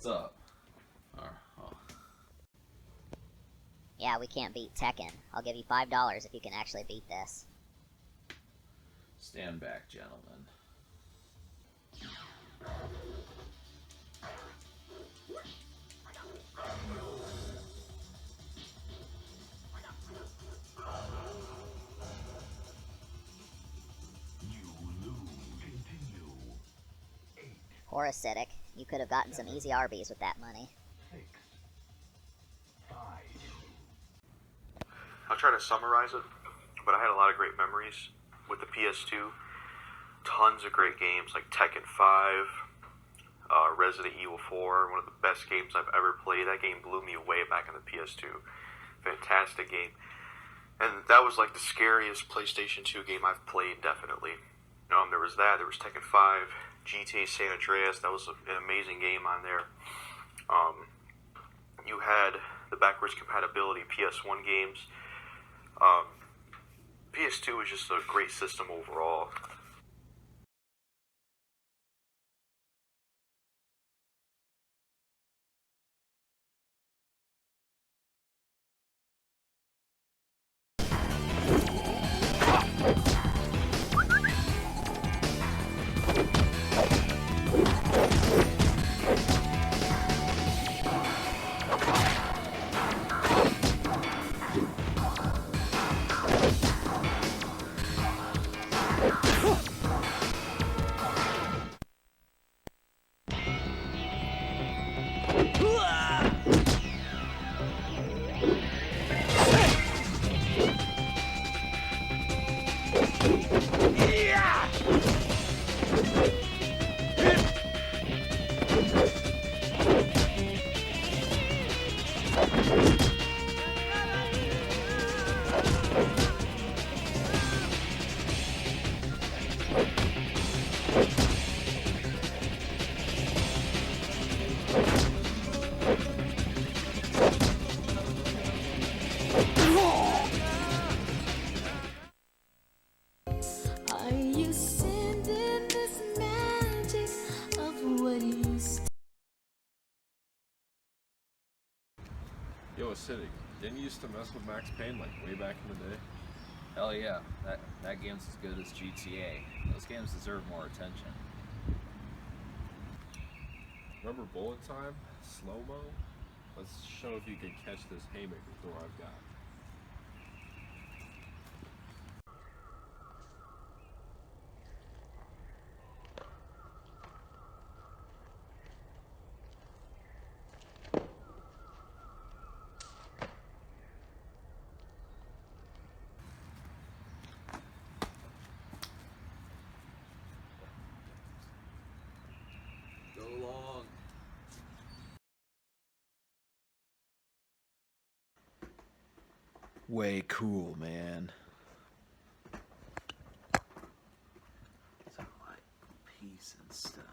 What's up? Oh. Yeah, we can't beat Tekken. I'll give you $5 if you can actually beat this. Stand back, gentlemen. Or acidic. You could have gotten some easy Arby's with that money. I'll try to summarize it, but I had a lot of great memories with the PS2. Tons of great games like Tekken 5, Resident Evil 4, one of the best games I've ever played. That game blew me away back on the PS2. Fantastic game. And that was like the scariest PlayStation 2 game I've played, definitely. There was that, there was Tekken 5, GTA San Andreas, that was an amazing game on there. You had the backwards compatibility PS1 games. PS2 was just a great system overall. Yo, Acidic, didn't you used to mess with Max Payne like way back in the day? Hell yeah, that game's as good as GTA. Those games deserve more attention. Remember Bullet Time? Slow-mo? Let's show if you can catch this haymaker throw I've got. Go long. Way cool, man. Some like peace and stuff.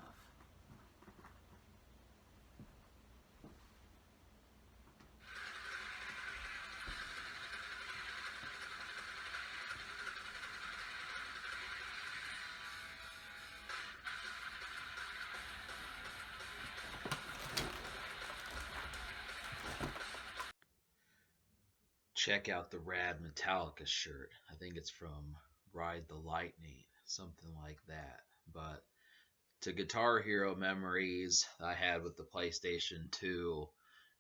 Check out the rad Metallica shirt. I think it's from Ride the Lightning, something like that. But to Guitar Hero memories I had with the PlayStation 2,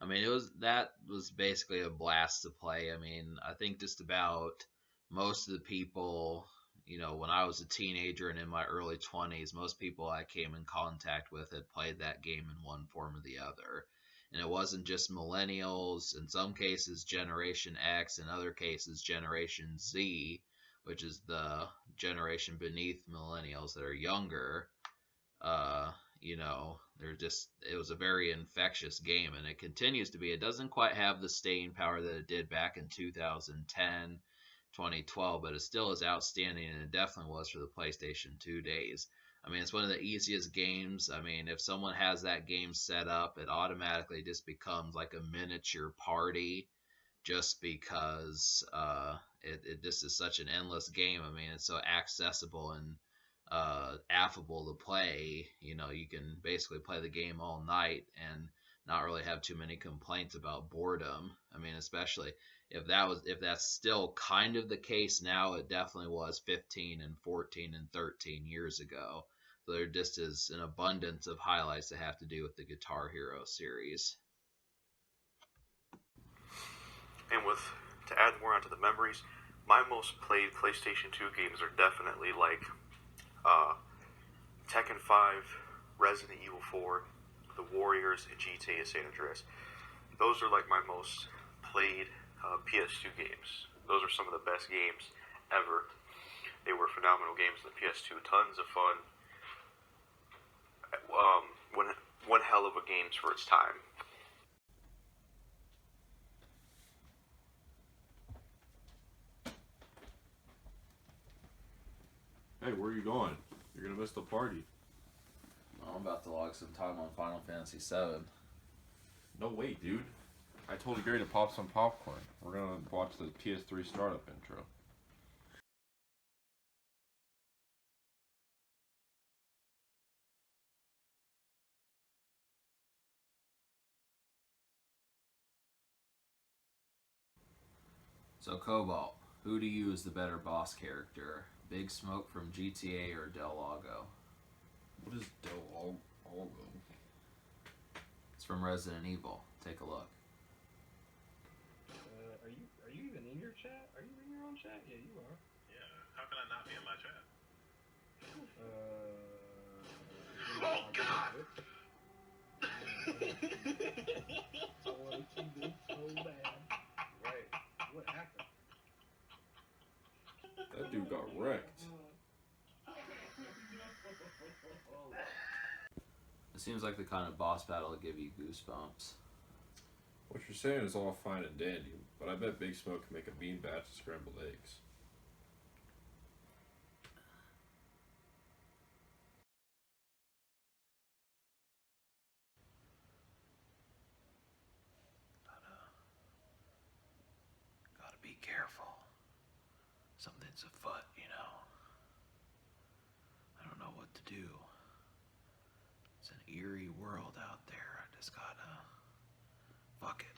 I mean, that was basically a blast to play. I mean, I think just about most of the people, when I was a teenager and in my early 20s, most people I came in contact with had played that game in one form or the other. And it wasn't just millennials, in some cases Generation X, in other cases Generation Z, which is the generation beneath millennials that are younger. It was a very infectious game, and it continues to be. It doesn't quite have the staying power that it did back in 2010, 2012, but it still is outstanding, and it definitely was for the PlayStation 2 days. I mean, it's one of the easiest games. I mean, if someone has that game set up, it automatically just becomes like a miniature party just because it just is such an endless game. I mean, it's so accessible and affable to play. You can basically play the game all night, and not really have too many complaints about boredom. I mean, especially if that's still kind of the case now, it definitely was 15 and 14 and 13 years ago. So there just is an abundance of highlights that have to do with the Guitar Hero series. And to add more onto the memories, my most played PlayStation 2 games are definitely like Tekken 5, Resident Evil 4, The Warriors, and GTA San Andreas. Those are like my most played PS2 games. Those are some of the best games ever. They were phenomenal games in the PS2. Tons of fun. One hell of a games for its time. Hey, where are you going? You're gonna miss the party. I'm about to log some time on Final Fantasy VII. No way, dude. I told Gary to pop some popcorn. We're gonna watch the PS3 startup intro. So Cobalt, who do you is the better boss character? Big Smoke from GTA or Del Lago? What is Del Algo? It's from Resident Evil. Take a look. Are you even in your chat? Are you in your own chat? Yeah, you are. Yeah, how can I not be in my chat? Oh God! I want to see this so bad. Right. What happened? That dude got wrecked. It seems like the kind of boss battle to give you goosebumps. What you're saying is all fine and dandy, but I bet Big Smoke can make a bean batch of scrambled eggs. Gotta be careful. Something's afoot, you know. I don't know what to do. It's an eerie world out there. I just gotta... Fuck it.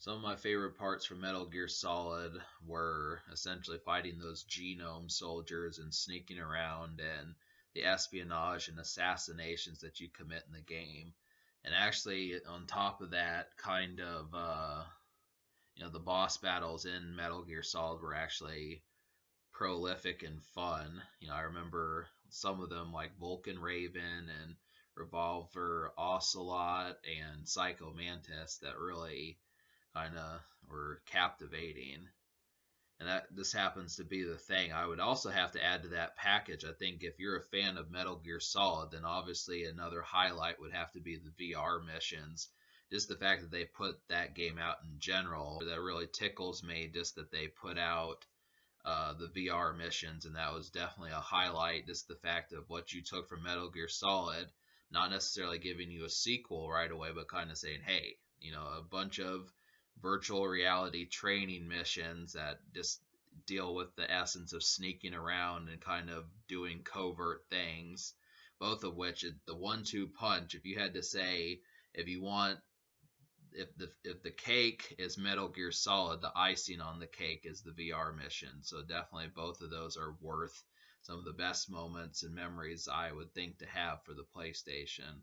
Some of my favorite parts from Metal Gear Solid were essentially fighting those genome soldiers and sneaking around and the espionage and assassinations that you commit in the game. And actually, on top of that, kind of, the boss battles in Metal Gear Solid were actually prolific and fun. I remember some of them like Vulcan Raven and Revolver Ocelot and Psycho Mantis that really kind of were captivating. And that this happens to be the thing. I would also have to add to that package. I think if you're a fan of Metal Gear Solid, then obviously another highlight would have to be the VR missions. Just the fact that they put that game out in general, that really tickles me. Just that they put out the VR missions, and that was definitely a highlight. Just the fact of what you took from Metal Gear Solid, not necessarily giving you a sequel right away, but kind of saying, hey, a bunch of virtual reality training missions that just deal with the essence of sneaking around and kind of doing covert things. Both of which, the 1-2 punch. If you had to say, if you want, if the cake is Metal Gear Solid, the icing on the cake is the VR mission. So definitely both of those are worth some of the best moments and memories I would think to have for the PlayStation.